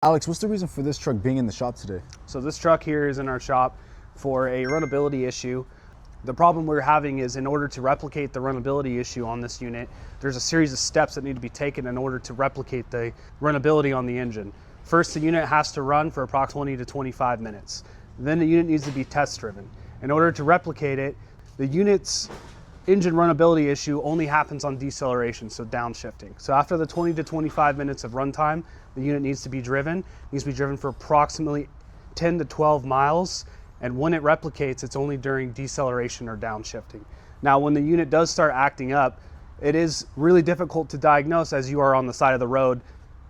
Alex, what's the reason for this truck being in the shop today? So this truck here is in our shop for a runnability issue. The problem we're having is in order to replicate the runnability issue on this unit, there's a series of steps that need to be taken in order to replicate the runnability on the engine. First, the unit has to run for approximately 20 to 25 minutes. Then the unit needs to be test driven. In order to replicate it, the unit's engine runnability issue only happens on deceleration, so downshifting. So after the 20 to 25 minutes of runtime, the unit needs to be driven. It needs to be driven for approximately 10 to 12 miles. And when it replicates, it's only during deceleration or downshifting. Now, when the unit does start acting up, it is really difficult to diagnose as you are on the side of the road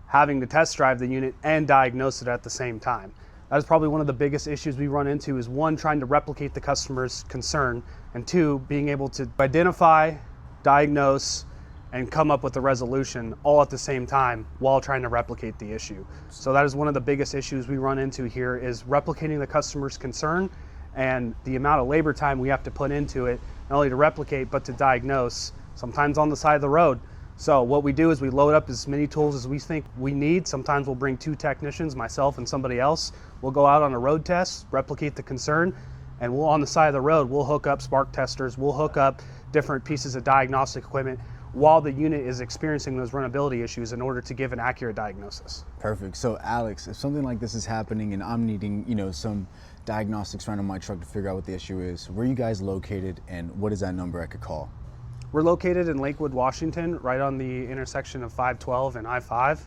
having to test drive the unit and diagnose it at the same time. That is probably one of the biggest issues we run into is one, trying to replicate the customer's concern, and two, being able to identify, diagnose, and come up with a resolution all at the same time while trying to replicate the issue. So that is one of the biggest issues we run into here is replicating the customer's concern and the amount of labor time we have to put into it, not only to replicate, but to diagnose, sometimes on the side of the road. So what we do is we load up as many tools as we think we need. Sometimes we'll bring two technicians, myself and somebody else. We'll go out on a road test, replicate the concern, and we'll on the side of the road, we'll hook up spark testers, we'll hook up different pieces of diagnostic equipment while the unit is experiencing those runnability issues in order to give an accurate diagnosis. Perfect. So Alex, if something like this is happening and I'm needing, some diagnostics run on my truck to figure out what the issue is, where are you guys located and what is that number I could call? We're located in Lakewood, Washington, right on the intersection of 512 and I-5.